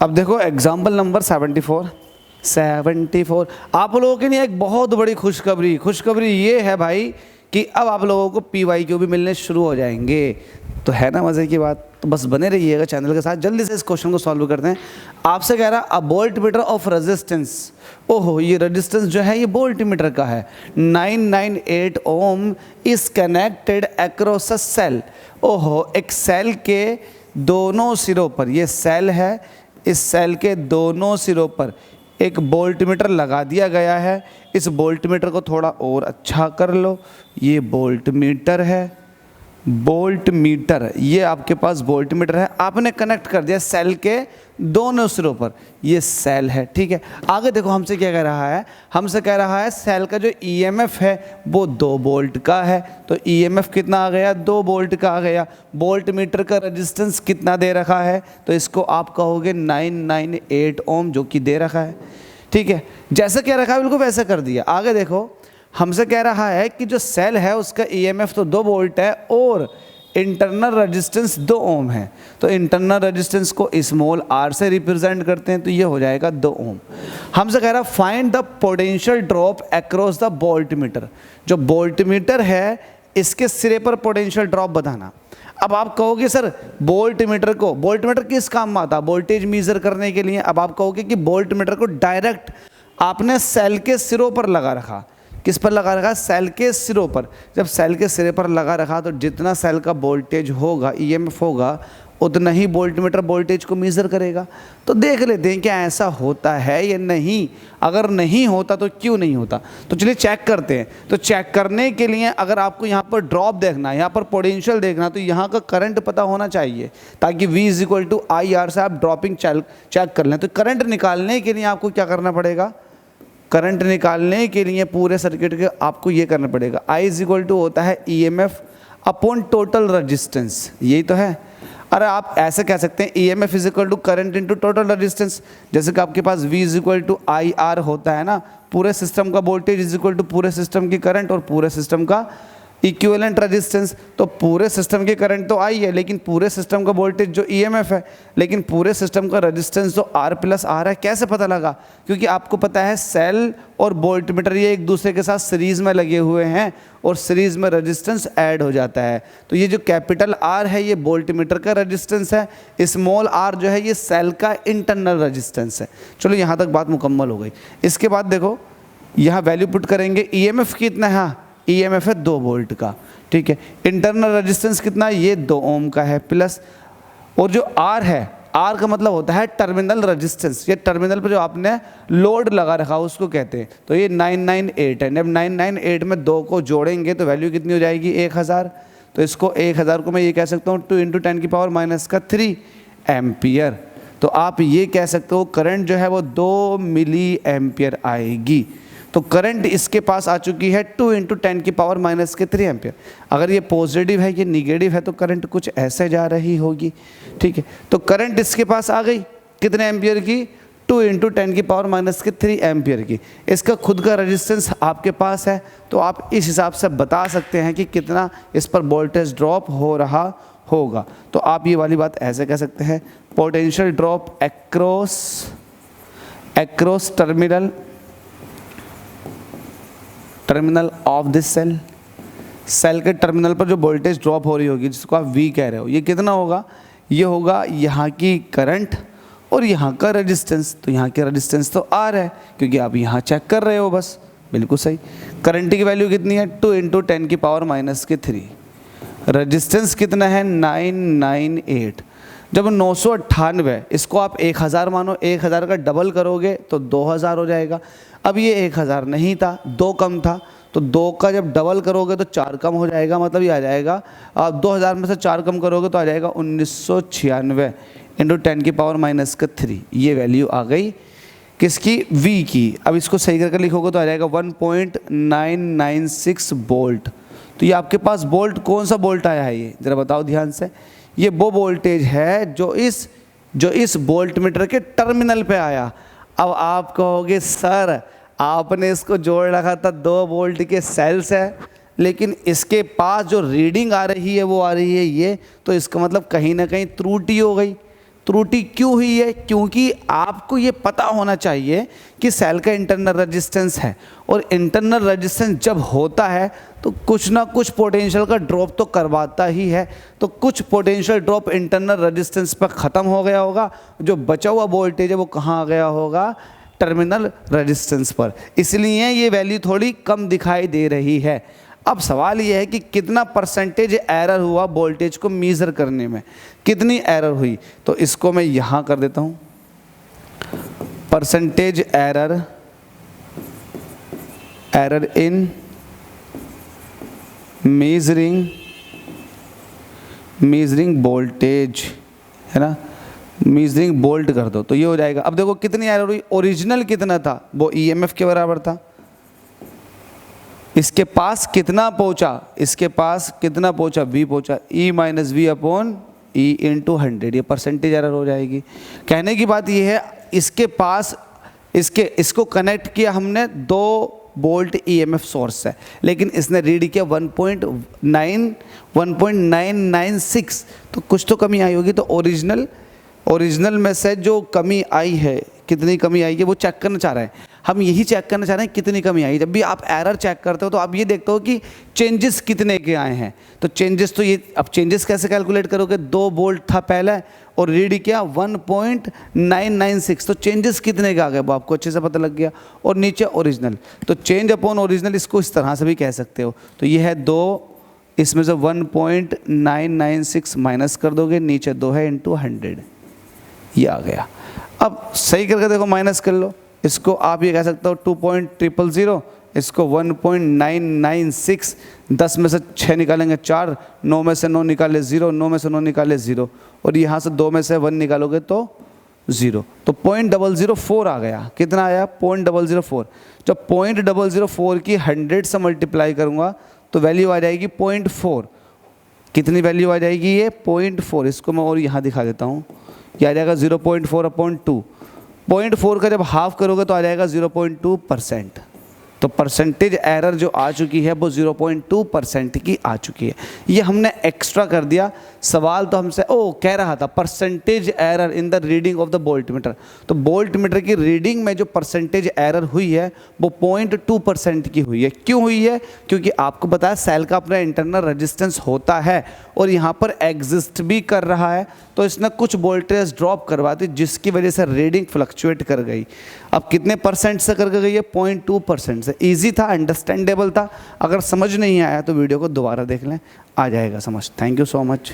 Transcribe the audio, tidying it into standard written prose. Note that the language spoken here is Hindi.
अब देखो एग्जाम्पल नंबर 74 आप लोगों के लिए एक बहुत बड़ी खुशखबरी ये है भाई कि अब आप लोगों को PYQ भी मिलने शुरू हो जाएंगे। तो है ना मज़े की बात। तो बस बने रहिएगा चैनल के साथ, जल्दी से इस क्वेश्चन को सॉल्व करते हैं। आपसे कह रहा अ वोल्ट मीटर ऑफ रेजिस्टेंस, ओहो ये रेजिस्टेंस जो है ये वोल्ट मीटर का है, 998 ohm is connected across a cell. ओहो एक सेल के दोनों सिरों पर, ये सेल है, इस सेल के दोनों सिरों पर एक वोल्ट मीटर लगा दिया गया है। इस वोल्ट मीटर को थोड़ा और अच्छा कर लो, ये वोल्ट मीटर है, वोल्ट मीटर, ये आपके पास वोल्ट मीटर है, आपने कनेक्ट कर दिया सेल के दोनों सिरों पर, ये सेल है, ठीक है। आगे देखो हमसे क्या कह रहा है, हमसे कह रहा है सेल का जो EMF है वो 2 वोल्ट का है। तो EMF कितना आ गया, 2 वोल्ट का आ गया। वोल्ट मीटर का रेजिस्टेंस कितना दे रखा है, तो इसको आप कहोगे 998 ओम, जो कि दे रखा है, ठीक है। जैसे कह रखा है बिल्कुल वैसे कर दिया। आगे देखो हमसे कह रहा है कि जो सेल है उसका EMF तो 2 वोल्ट है और इंटरनल रेजिस्टेंस 2 ओम है। तो इंटरनल रेजिस्टेंस को स्मॉल r से रिप्रेजेंट करते हैं, तो ये हो जाएगा 2 ओम। हमसे कह रहा है find the potential drop across the volt meter, जो वोल्ट मीटर है इसके सिरे पर पोटेंशियल ड्रॉप बताना। अब आप कहोगे सर वोल्ट मीटर किस काम में आता है, वोल्टेज मेजर करने के लिए। अब आप कहोगे कि वोल्ट मीटर को डायरेक्ट आपने सेल के सिरों पर लगा रखा, किस पर लगा रखा, सेल के सिरों पर। जब सेल के सिरे पर लगा रखा तो जितना सेल का वोल्टेज होगा, EMF होगा, उतना ही वोल्ट मीटर वोल्टेज को मेज़र करेगा। तो देख लेते हैं क्या ऐसा होता है या नहीं। अगर नहीं होता तो क्यों नहीं होता, तो चलिए चेक करते हैं। तो चेक करने के लिए अगर आपको यहाँ पर ड्रॉप देखना है, यहाँ पर पोटेंशियल देखना, तो यहाँ का करंट पता होना चाहिए, ताकि V=IR से आप ड्रॉपिंग चेक कर लें। तो करंट निकालने के लिए आपको क्या करना पड़ेगा, करंट निकालने के लिए पूरे सर्किट के आपको ये करना पड़ेगा, I होता है EMF अपॉन टोटल रेजिस्टेंस, यही तो है। अरे आप ऐसे कह सकते हैं EMF current into total resistance. जैसे कि आपके पास V=IR होता है ना, पूरे सिस्टम का वोल्टेज पूरे सिस्टम की करंट और पूरे सिस्टम का इक्विवेलेंट रेजिस्टेंस। तो पूरे सिस्टम की करंट तो I है, लेकिन पूरे सिस्टम का वोल्टेज जो EMF है, लेकिन पूरे सिस्टम का रेजिस्टेंस तो R+R है। कैसे पता लगा, क्योंकि आपको पता है सेल और वोल्ट मीटर ये एक दूसरे के साथ सीरीज में लगे हुए हैं और सीरीज में रेजिस्टेंस ऐड हो जाता है। तो ये जो कैपिटल R है ये वोल्ट मीटर का रेजिस्टेंस है, स्मॉल r जो है ये सेल का इंटरनल रेजिस्टेंस है। चलो यहाँ तक बात मुकम्मल हो गई। इसके बाद देखो यहाँ वैल्यू पुट करेंगे, EMF कितना है, EMF है 2 वोल्ट का, ठीक है। इंटरनल रेजिस्टेंस कितना है, ये 2 ओम का है प्लस, और जो R है, R का मतलब होता है टर्मिनल रेजिस्टेंस, ये टर्मिनल पर जो आपने लोड लगा रखा उसको कहते हैं। तो ये 998 है। जब 998 में 2 को जोड़ेंगे तो वैल्यू कितनी हो जाएगी, 1000। तो इसको 1000 को मैं ये कह सकता हूँ 2 × 10⁻³ एम्पियर। तो आप ये कह सकते हो करंट जो है वो 2 मिली एम्पियर आएगी। तो करंट इसके पास आ चुकी है 2 × 10⁻³ एम्पियर। अगर ये पॉजिटिव है, ये निगेटिव है, तो करंट कुछ ऐसे जा रही होगी, ठीक है। तो करंट इसके पास आ गई कितने एम्पियर की, 2 × 10⁻³ एम्पियर की। इसका खुद का रेजिस्टेंस आपके पास है, तो आप इस हिसाब से बता सकते हैं कि कितना इस पर वोल्टेज ड्रॉप हो रहा होगा। तो आप ये वाली बात ऐसे कह सकते हैं, potential drop across terminal of this cell के टर्मिनल पर जो वोल्टेज ड्रॉप हो रही होगी, जिसको आप V कह रहे हो, ये कितना होगा, ये होगा यहाँ की करंट और यहाँ का रेजिस्टेंस। तो यहाँ की रेजिस्टेंस तो R है, क्योंकि आप यहाँ चेक कर रहे हो, बस बिल्कुल सही। करंट की वैल्यू कितनी है, 2 × 10⁻³ रेजिस्टेंस कितना है, 998। जब 998 इसको आप 1000 मानो, 1000 का डबल करोगे तो 2000 हो जाएगा। अब ये 1000 नहीं था, 2 कम था, तो 2 का जब डबल करोगे तो 4 कम हो जाएगा, मतलब ये आ जाएगा, आप 2000 में से 4 कम करोगे तो आ जाएगा 1996 × 10⁻³ ये वैल्यू आ गई किसकी, V की। अब इसको सही करके लिखोगे तो आ जाएगा 1.996 वोल्ट। तो ये आपके पास वोल्ट, कौन सा वोल्ट आया है, ये ज़रा बताओ ध्यान से। ये वो वोल्टेज है जो इस वोल्ट मीटर के टर्मिनल पे आया। अब आप कहोगे सर आपने इसको जोड़ रखा था 2 वोल्ट के सेल से, लेकिन इसके पास जो रीडिंग आ रही है वो आ रही है ये, तो इसका मतलब कहीं ना कहीं त्रुटि हो गई। त्रुटि क्यों हुई है? क्योंकि आपको ये पता होना चाहिए कि सेल का इंटरनल रेजिस्टेंस है, और इंटरनल रेजिस्टेंस जब होता है तो कुछ ना कुछ पोटेंशियल का ड्रॉप तो करवाता ही है। तो कुछ पोटेंशियल ड्रॉप इंटरनल रेजिस्टेंस पर ख़त्म हो गया होगा, जो बचा हुआ वोल्टेज है वो कहाँ आ गया होगा? टर्मिनल रेजिस्टेंस पर। इसलिए ये वैल्यू थोड़ी कम दिखाई दे रही है। अब सवाल ये है कि कितना परसेंटेज एरर हुआ वोल्टेज को मेज़र करने में, कितनी एरर हुई? तो इसको मैं यहाँ कर देता हूँ, percentage error, error in measuring voltage, है ना, मेजरिंग वोल्ट कर दो तो ये हो जाएगा। अब देखो कितनी एरर हुई, ओरिजिनल कितना था वो ईएमएफ के बराबर था, इसके पास कितना पहुंचा, इसके पास कितना पहुंचा, v पहुंचा, e minus V upon E into 100, ये परसेंटेज एरर हो जाएगी। कहने की बात ये है, इसके पास इसको कनेक्ट किया हमने 2 वोल्ट ईएमएफ सोर्स है, लेकिन इसने रीड किया 1.996, तो कुछ तो कमी आई होगी। तो ओरिजिनल में से जो कमी आई है, कितनी कमी आई है वो चेक करना चाह रहे हैं हम, यही चेक करना चाह रहे हैं कितनी कमी आई। जब भी आप एरर चेक करते हो तो आप ये देखते हो कि चेंजेस कितने के आए हैं। तो चेंजेस तो ये, अब चेंजेस कैसे कैलकुलेट करोगे? 2 वोल्ट था पहले और रीड किया 1.996, तो चेंजेस कितने के आ गए वो आपको अच्छे से पता लग गया। और नीचे ओरिजिनल, तो चेंज अपॉन ओरिजिनल इसको इस तरह से भी कह सकते हो। तो ये है 2, इसमें से 1.996 माइनस कर दोगे, नीचे 2 है इंटू 100, ये आ गया। अब सही करके देखो, माइनस कर लो, इसको आप ये कह सकते हो 2.000, इसको 1.996, 10 में से 6 निकालेंगे 4, 9 में से 9 निकाले 0, 9 में से 9 निकाले 0, और यहाँ से 2 में से 1 निकालोगे तो 0, तो 0.004 आ गया। कितना आया? 0.004। जब 0.004 की 100 से मल्टीप्लाई करूँगा तो वैल्यू आ जाएगी 0.4। कितनी वैल्यू आ जाएगी? ये 0.4। इसको मैं और यहाँ दिखा देता हूँ, ये आ जाएगा 0.4/2। 0.4 का जब हाफ करोगे तो आ जाएगा 0.2%। तो परसेंटेज एरर जो आ चुकी है वो 0.2% की आ चुकी है। ये हमने एक्स्ट्रा कर दिया। सवाल तो हमसे कह रहा था percentage error in the reading of the voltmeter, तो वोल्टमीटर की रीडिंग में जो परसेंटेज एरर हुई है वो 0.2% की हुई है। क्यों हुई है? क्योंकि आपको बताया सेल का अपना इंटरनल रेजिस्टेंस होता है और यहाँ पर एग्जिस्ट भी कर रहा है, तो इसने कुछ वोल्टेज ड्रॉप करवा दी जिसकी वजह से रीडिंग फ्लक्चुएट कर गई। अब कितने परसेंट से कर गई है? 0.2% से। ईजी था, अंडरस्टैंडेबल था। अगर समझ नहीं आया तो वीडियो को दोबारा देख लें, आ जाएगा समझ। Thank you so much.